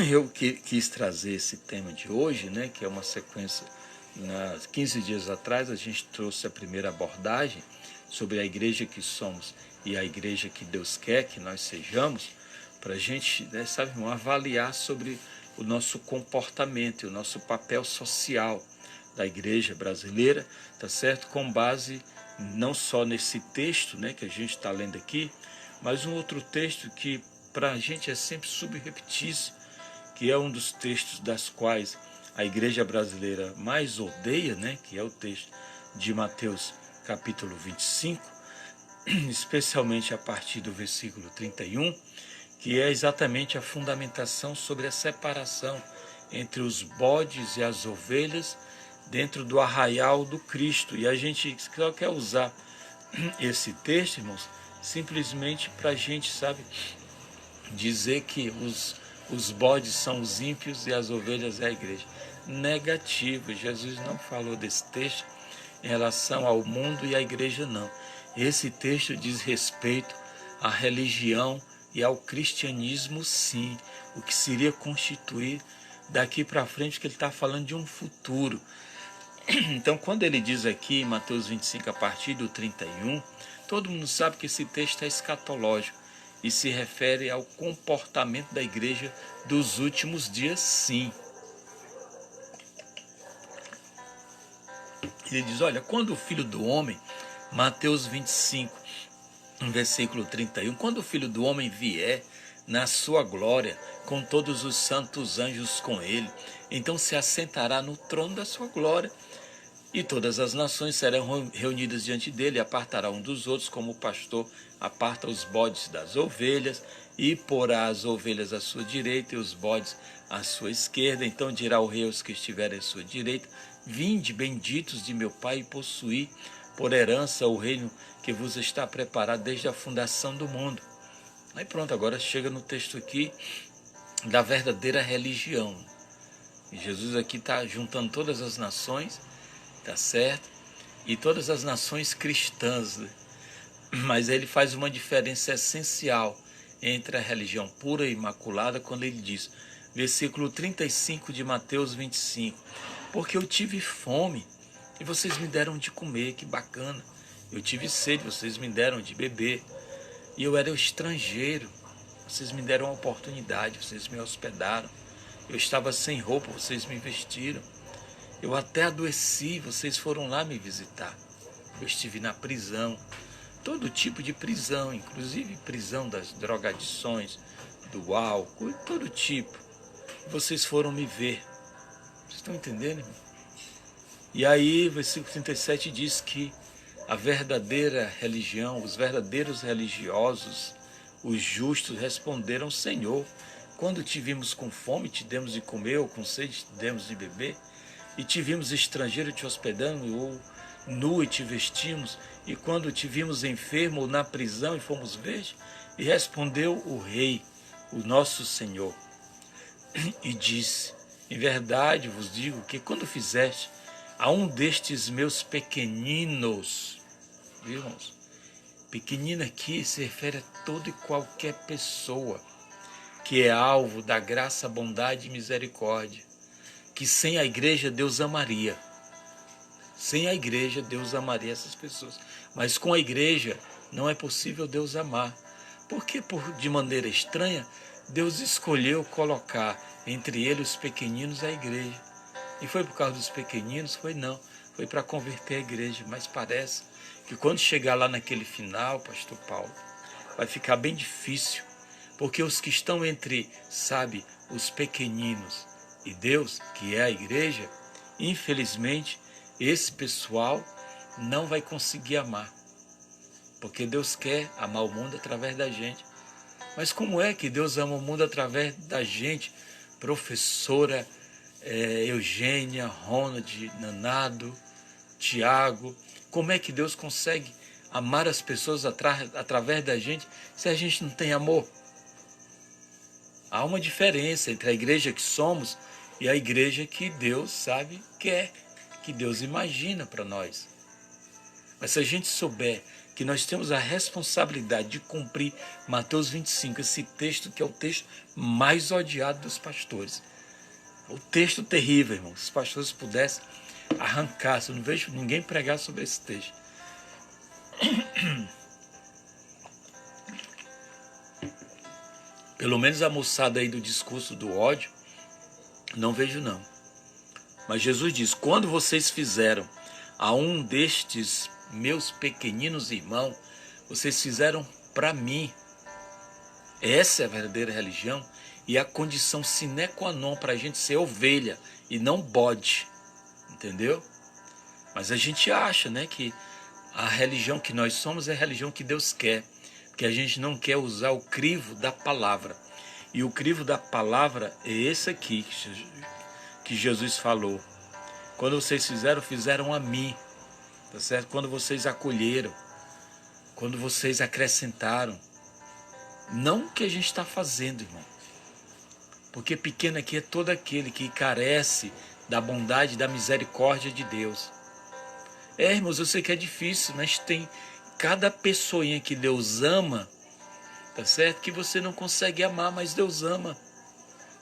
Eu quis trazer esse tema de hoje, que é uma sequência. 15 dias atrás a gente trouxe a primeira abordagem sobre a igreja que somos e a igreja que Deus quer que nós sejamos, para a gente, sabe, irmão, avaliar sobre o nosso comportamento e o nosso papel social da igreja brasileira, tá certo? Com base não só nesse texto, que a gente está lendo aqui, mas um outro texto que para a gente é sempre subreptício, que é um dos textos das quais a igreja brasileira mais odeia, que é o texto de Mateus capítulo 25, especialmente a partir do versículo 31, que é exatamente a fundamentação sobre a separação entre os bodes e as ovelhas dentro do arraial do Cristo. E a gente só quer usar esse texto, irmãos, simplesmente para a gente, sabe, dizer que os bodes são os ímpios e as ovelhas é a igreja. Negativo, Jesus não falou desse texto em relação ao mundo e à igreja, não. Esse texto diz respeito à religião e ao cristianismo, sim, o que seria constituir daqui para frente, que ele está falando de um futuro. Então, quando ele diz aqui em Mateus 25, a partir do 31, todo mundo sabe que esse texto é escatológico e se refere ao comportamento da igreja dos últimos dias, sim. Ele diz, olha, quando o Filho do Homem, Mateus 25, no versículo 31, quando o Filho do Homem vier na sua glória, com todos os santos anjos com ele, então se assentará no trono da sua glória, e todas as nações serão reunidas diante dele, e apartará um dos outros, como o pastor aparta os bodes das ovelhas, e porá as ovelhas à sua direita e os bodes à sua esquerda. Então dirá o rei aos que estiverem à sua direita, vinde, benditos de meu Pai, e possuí por herança o reino que vos está preparado desde a fundação do mundo. Aí pronto, agora chega no texto aqui da verdadeira religião. E Jesus aqui está juntando todas as nações, tá certo? E todas as nações cristãs, né? Mas ele faz uma diferença essencial entre a religião pura e imaculada quando ele diz, versículo 35 de Mateus 25, porque eu tive fome e vocês me deram de comer, que bacana. Eu tive sede, vocês me deram de beber. E eu era estrangeiro, vocês me deram a oportunidade, vocês me hospedaram. Eu estava sem roupa, vocês me vestiram. Eu até adoeci, vocês foram lá me visitar. Eu estive na prisão, todo tipo de prisão, inclusive prisão das drogadições, do álcool, todo tipo. Vocês foram me ver. Vocês estão entendendo, irmão? E aí, versículo 37 diz que a verdadeira religião, os verdadeiros religiosos, os justos responderam, Senhor, quando te vimos com fome, te demos de comer, ou com sede, te demos de beber, e te vimos estrangeiro te hospedando, ou nu e te vestimos, e quando te vimos enfermo ou na prisão e fomos ver. E respondeu o rei, o nosso Senhor, e disse, em verdade vos digo que quando fizeste a um destes meus pequeninos, viu, irmãos? Pequenino aqui se refere a toda e qualquer pessoa que é alvo da graça, bondade e misericórdia, que sem a igreja Deus amaria. Sem a igreja Deus amaria essas pessoas. Mas com a igreja não é possível Deus amar. Porque de maneira estranha, Deus escolheu colocar entre eles os pequeninos a igreja. E foi por causa dos pequeninos? Foi não. Foi para converter a igreja. Mas parece que quando chegar lá naquele final, pastor Paulo, vai ficar bem difícil. Porque os que estão entre, sabe, os pequeninos e Deus, que é a igreja, infelizmente, esse pessoal não vai conseguir amar. Porque Deus quer amar o mundo através da gente. Mas como é que Deus ama o mundo através da gente? Professora Eugênia, Ronald, Nanado, Tiago, como é que Deus consegue amar as pessoas através da gente se a gente não tem amor? Há uma diferença entre a igreja que somos e a igreja que Deus sabe quer, que Deus imagina para nós. Mas se a gente souber que nós temos a responsabilidade de cumprir Mateus 25, esse texto que é o texto mais odiado dos pastores, o texto terrível, irmão. Se os pastores pudessem arrancar, eu não vejo ninguém pregar sobre esse texto. Pelo menos a moçada aí do discurso do ódio, não vejo não. Mas Jesus diz, quando vocês fizeram a um destes meus pequeninos irmãos, vocês fizeram para mim. Essa é a verdadeira religião e a condição sine qua non para a gente ser ovelha e não bode, entendeu? Mas a gente acha, né, que a religião que nós somos é a religião que Deus quer, porque a gente não quer usar o crivo da palavra. E o crivo da palavra é esse aqui que Jesus falou. Quando vocês fizeram a mim, tá certo? Quando vocês acolheram, quando vocês acrescentaram. Não o que a gente está fazendo, irmão. Porque pequeno aqui é todo aquele que carece da bondade e da misericórdia de Deus. Irmãos, eu sei que é difícil, mas tem cada pessoinha que Deus ama, tá certo? Que você não consegue amar, mas Deus ama.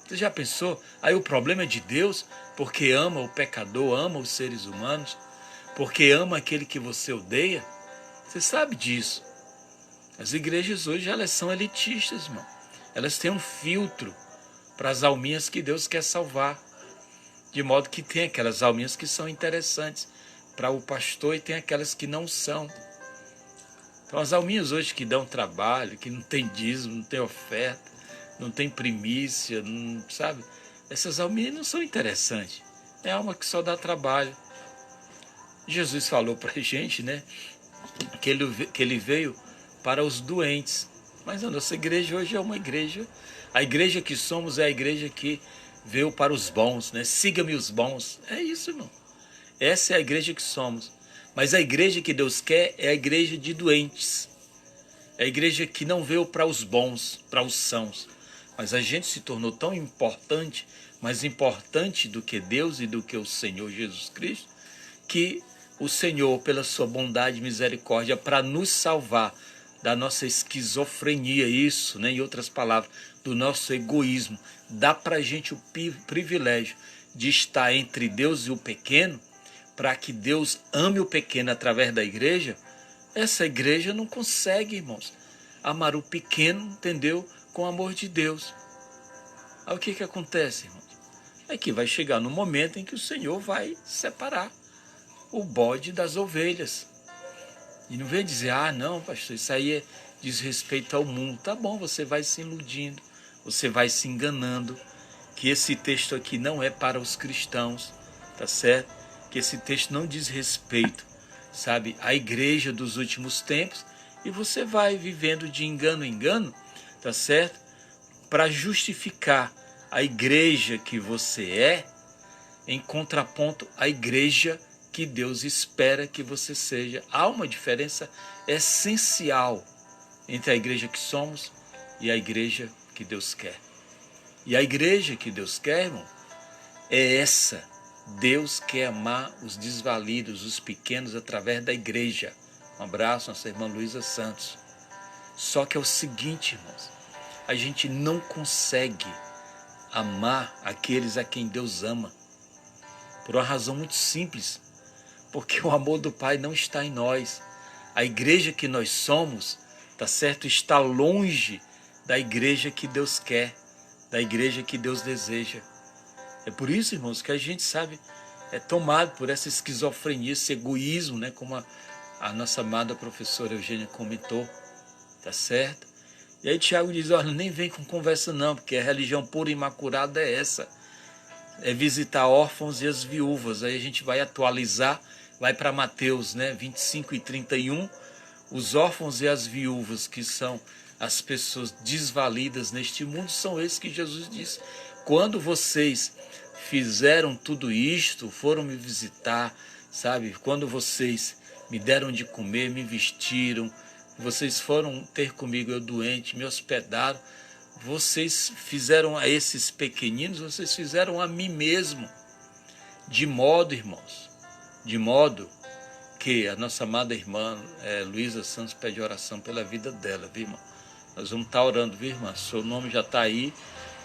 Você já pensou? Aí o problema é de Deus, porque ama o pecador, ama os seres humanos, porque ama aquele que você odeia. Você sabe disso. As igrejas hoje, elas são elitistas, irmão. Elas têm um filtro para as alminhas que Deus quer salvar. De modo que tem aquelas alminhas que são interessantes para o pastor e tem aquelas que não são. Então as alminhas hoje que dão trabalho, que não tem dízimo, não tem oferta, não tem primícia, não, sabe? Essas alminhas não são interessantes. É alma que só dá trabalho. Jesus falou para a gente, né? Que ele veio para os doentes. Mas a nossa igreja hoje é uma igreja. A igreja que somos é a igreja que veio para os bons, né? Siga-me os bons. É isso, irmão. Essa é a igreja que somos. Mas a igreja que Deus quer é a igreja de doentes. É a igreja que não veio para os bons, para os sãos. Mas a gente se tornou tão importante, mais importante do que Deus e do que o Senhor Jesus Cristo, que o Senhor, pela sua bondade e misericórdia, para nos salvar da nossa esquizofrenia, isso, né, em outras palavras, do nosso egoísmo, dá para a gente o privilégio de estar entre Deus e o pequeno, para que Deus ame o pequeno através da igreja. Essa igreja não consegue, irmãos, amar o pequeno, entendeu? Com o amor de Deus. Aí o que acontece, irmãos? É que vai chegar no momento em que o Senhor vai separar o bode das ovelhas. E não vem dizer, ah não, pastor, isso aí diz respeito ao mundo. Tá bom, você vai se iludindo, você vai se enganando, que esse texto aqui não é para os cristãos, tá certo? Que esse texto não diz respeito, sabe, à igreja dos últimos tempos, e você vai vivendo de engano em engano, tá certo? Para justificar a igreja que você é, em contraponto à igreja que Deus espera que você seja. Há uma diferença essencial entre a igreja que somos e a igreja que Deus quer. E a igreja que Deus quer, irmão, é essa. Deus quer amar os desvalidos, os pequenos, através da igreja. Um abraço, nossa irmã Luísa Santos. Só que é o seguinte, irmãos, a gente não consegue amar aqueles a quem Deus ama, por uma razão muito simples, porque o amor do Pai não está em nós. A igreja que nós somos, tá certo, está longe da igreja que Deus quer, da igreja que Deus deseja. É por isso, irmãos, que a gente, sabe, é tomado por essa esquizofrenia, esse egoísmo, né, como a nossa amada professora Eugênia comentou, tá certo? E aí Tiago diz, olha, nem vem com conversa não, porque a religião pura e imaculada é essa, é visitar órfãos e as viúvas. Aí a gente vai atualizar, vai para Mateus, né, 25 e 31, os órfãos e as viúvas, que são as pessoas desvalidas neste mundo, são esses que Jesus disse, quando vocês fizeram tudo isto, foram me visitar, sabe, quando vocês me deram de comer, me vestiram, vocês foram ter comigo eu doente, me hospedaram, vocês fizeram a esses pequeninos, vocês fizeram a mim mesmo. De modo, irmãos, de modo que a nossa amada irmã Luísa Santos pede oração pela vida dela, viu, irmão? Nós vamos estar orando, viu, irmã? Seu nome já está aí,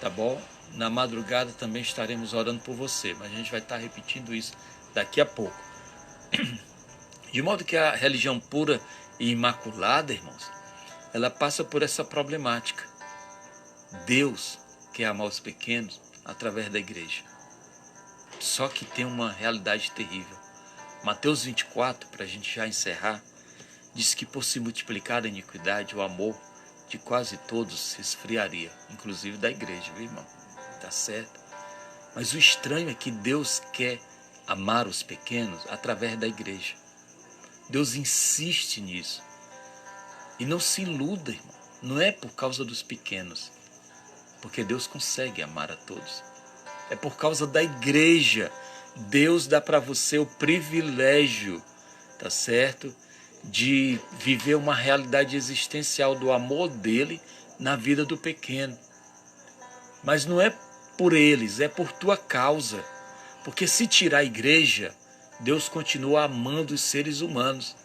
tá bom? Na madrugada também estaremos orando por você, mas a gente vai estar repetindo isso daqui a pouco. De modo que a religião pura e imaculada, irmãos, ela passa por essa problemática. Deus quer amar os pequenos através da igreja. Só que tem uma realidade terrível. Mateus 24, para a gente já encerrar, diz que por se multiplicar a iniquidade, o amor de quase todos se esfriaria, inclusive da igreja, viu, irmão? Tá certo? Mas o estranho é que Deus quer amar os pequenos através da igreja. Deus insiste nisso. E não se iluda, irmão. Não é por causa dos pequenos, porque Deus consegue amar a todos. É por causa da igreja. Deus dá para você o privilégio, tá certo? De viver uma realidade existencial do amor dele na vida do pequeno. Mas não é por eles, é por tua causa. Porque se tirar a igreja, Deus continua amando os seres humanos.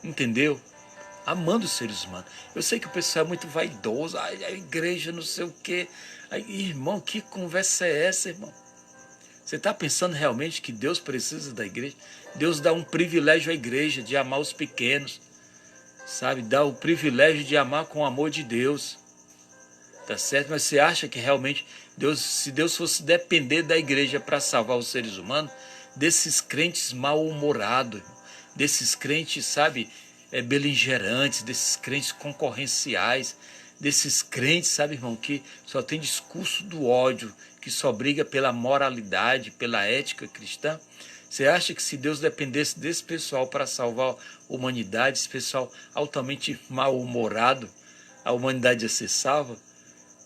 Entendeu? amando os seres humanos. Eu sei que o pessoal é muito vaidoso, ai, a igreja não sei o quê. Ai, irmão, que conversa é essa, irmão? Você está pensando realmente que Deus precisa da igreja? Deus dá um privilégio à igreja de amar os pequenos, sabe? Dá o privilégio de amar com o amor de Deus, tá certo? Mas você acha que realmente Deus, se Deus fosse depender da igreja para salvar os seres humanos, desses crentes mal-humorados, desses crentes, sabe, beligerantes, desses crentes concorrenciais, desses crentes, sabe, irmão, que só tem discurso do ódio, que só briga pela moralidade, pela ética cristã? Você acha que se Deus dependesse desse pessoal para salvar a humanidade, esse pessoal altamente mal-humorado, a humanidade ia ser salva?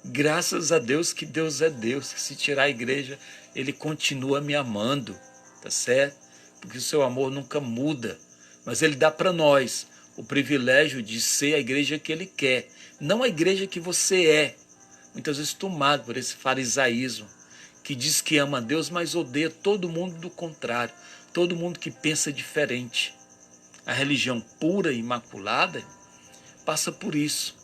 Graças a Deus que Deus é Deus, que se tirar a igreja, Ele continua me amando, tá certo? Porque o seu amor nunca muda, mas Ele dá para nós o privilégio de ser a igreja que Ele quer, não a igreja que você é, muitas vezes tomado por esse farisaísmo, que diz que ama a Deus, mas odeia todo mundo do contrário, todo mundo que pensa diferente. A religião pura e imaculada passa por isso,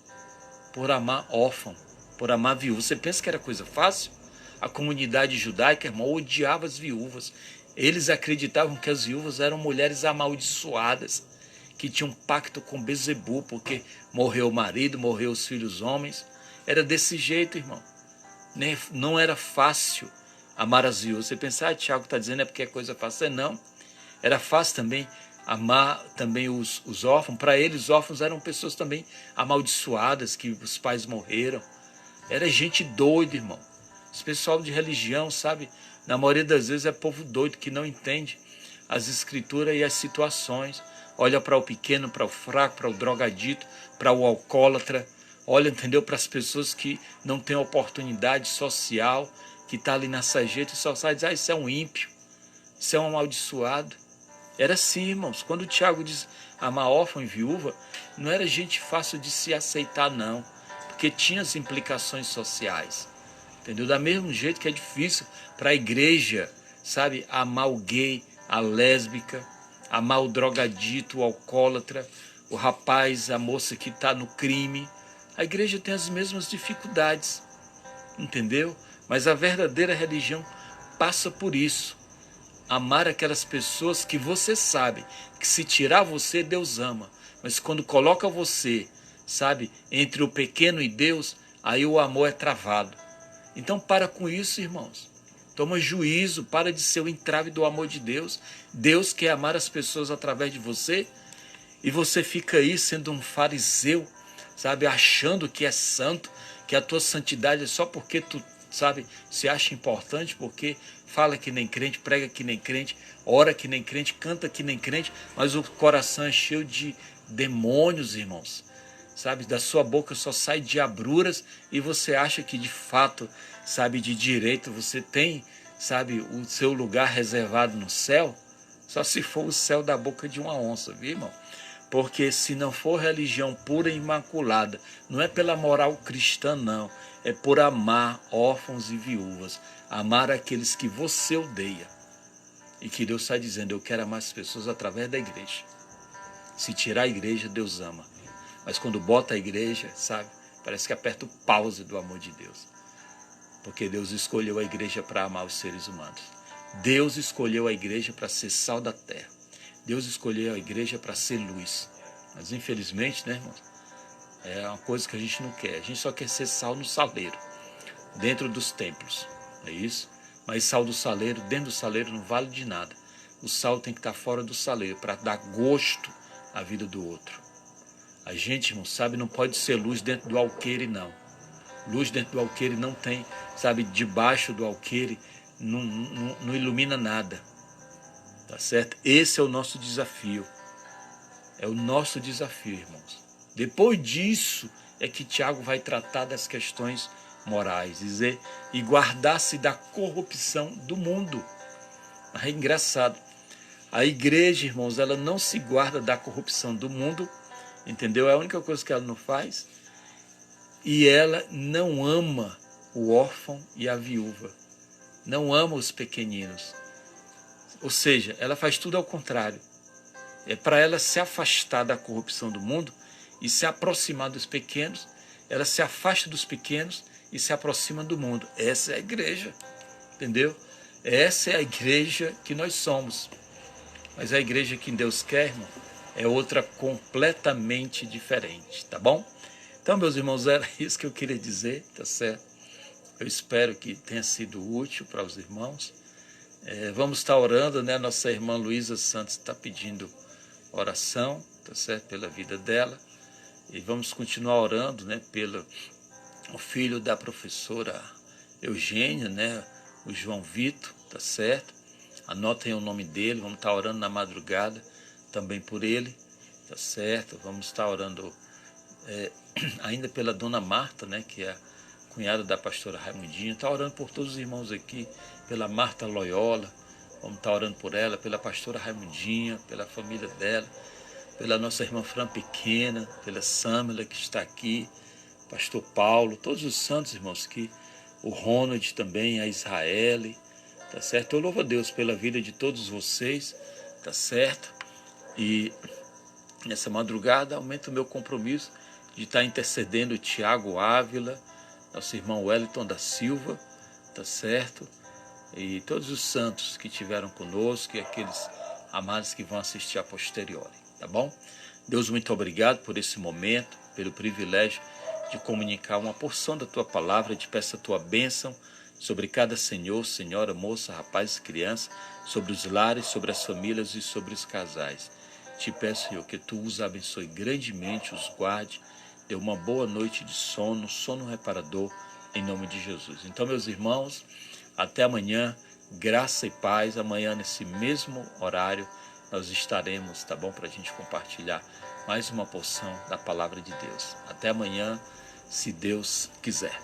por amar órfão, por amar viúva. Você pensa que era coisa fácil? A comunidade judaica, irmão, odiava as viúvas. Eles acreditavam que as viúvas eram mulheres amaldiçoadas, que tinham pacto com Bezebu, porque morreu o marido, morreu os filhos homens. Era desse jeito, irmão. Não era fácil amar as viúvas. Você pensa, Tiago está dizendo é porque é coisa fácil. Não. Era fácil também amar também os órfãos. Para eles, os órfãos eram pessoas também amaldiçoadas, que os pais morreram. Era gente doida, irmão. Esse pessoal de religião, sabe, na maioria das vezes é povo doido que não entende as escrituras e as situações. Olha para o pequeno, para o fraco, para o drogadito, para o alcoólatra. Olha, entendeu? Para as pessoas que não têm oportunidade social, que está ali na sarjeta e só sai dizer, isso é um ímpio, isso é um amaldiçoado. Era assim, irmãos. Quando o Tiago diz amar órfão e viúva, não era gente fácil de se aceitar, não. Porque tinha as implicações sociais. Entendeu? Da mesmo jeito que é difícil para a igreja, sabe, amar o gay, a lésbica, amar o drogadito, o alcoólatra, o rapaz, a moça que está no crime. A igreja tem as mesmas dificuldades, entendeu? Mas a verdadeira religião passa por isso. Amar aquelas pessoas que você sabe que se tirar você, Deus ama. Mas quando coloca você, sabe, entre o pequeno e Deus, aí o amor é travado. Então para com isso, irmãos. Toma juízo, para de ser o entrave do amor de Deus. Deus quer amar as pessoas através de você. E você fica aí sendo um fariseu, sabe, achando que é santo, que a tua santidade é só porque tu, sabe, se acha importante, porque fala que nem crente, prega que nem crente, ora que nem crente, canta que nem crente, mas o coração é cheio de demônios, irmãos. Sabe, da sua boca só sai diabruras e você acha que de fato, sabe, de direito você tem, sabe, o seu lugar reservado no céu, só se for o céu da boca de uma onça, viu, irmão? Porque se não for religião pura e imaculada, não é pela moral cristã, não, é por amar órfãos e viúvas, amar aqueles que você odeia. E que Deus está dizendo, eu quero amar as pessoas através da igreja. Se tirar a igreja, Deus ama. Mas quando bota a igreja, sabe, parece que aperta o pause do amor de Deus. Porque Deus escolheu a igreja para amar os seres humanos. Deus escolheu a igreja para ser sal da terra. Deus escolheu a igreja para ser luz. Mas infelizmente, né, irmãos, é uma coisa que a gente não quer. A gente só quer ser sal no saleiro, dentro dos templos, não é isso? Mas sal do saleiro, dentro do saleiro, não vale de nada. O sal tem que estar fora do saleiro para dar gosto à vida do outro. A gente, irmão, sabe, não pode ser luz dentro do alqueire, não. Luz dentro do alqueire não tem, sabe, debaixo do alqueire não ilumina nada. Tá certo? Esse é o nosso desafio. É o nosso desafio, irmãos. Depois disso é que Tiago vai tratar das questões morais, dizer, e guardar-se da corrupção do mundo. É engraçado. A igreja, irmãos, ela não se guarda da corrupção do mundo, entendeu? É a única coisa que ela não faz. E ela não ama o órfão e a viúva. Não ama os pequeninos. Ou seja, ela faz tudo ao contrário. É para ela se afastar da corrupção do mundo, e se aproximar dos pequenos, ela se afasta dos pequenos e se aproxima do mundo. Essa é a igreja, entendeu? Essa é a igreja que nós somos. Mas a igreja que Deus quer, irmão, é outra completamente diferente, tá bom? Então, meus irmãos, era isso que eu queria dizer, tá certo? Eu espero que tenha sido útil para os irmãos. Vamos estar orando, né? Nossa irmã Luísa Santos está pedindo oração, tá certo? Pela vida dela. E vamos continuar orando, né? Pelo o filho da professora Eugênia, né? O João Vitor, tá certo? Anotem o nome dele, vamos estar orando na madrugada também por ele, tá certo? Vamos estar orando ainda pela dona Marta, né? Que é a cunhada da pastora Raimundinha. Está orando por todos os irmãos aqui, pela Marta Loyola, vamos estar orando por ela, pela pastora Raimundinha, pela família dela, pela nossa irmã Fran Pequena, pela Samela que está aqui, pastor Paulo, todos os santos irmãos aqui, o Ronald também, a Israele, tá certo? Eu louvo a Deus pela vida de todos vocês, tá certo? E nessa madrugada aumento o meu compromisso de estar intercedendo o Tiago Ávila, nosso irmão Wellington da Silva, tá certo? E todos os santos que estiveram conosco e aqueles amados que vão assistir a posteriori, tá bom? Deus, muito obrigado por esse momento, pelo privilégio de comunicar uma porção da tua palavra. Te peço a tua bênção sobre cada senhor, senhora, moça, rapaz e criança, sobre os lares, sobre as famílias e sobre os casais. Te peço, Senhor, que tu os abençoe grandemente, os guarde, dê uma boa noite de sono, sono reparador, em nome de Jesus. Então, meus irmãos, até amanhã, graça e paz. Amanhã, nesse mesmo horário, nós estaremos, tá bom? Para a gente compartilhar mais uma porção da palavra de Deus. Até amanhã, se Deus quiser.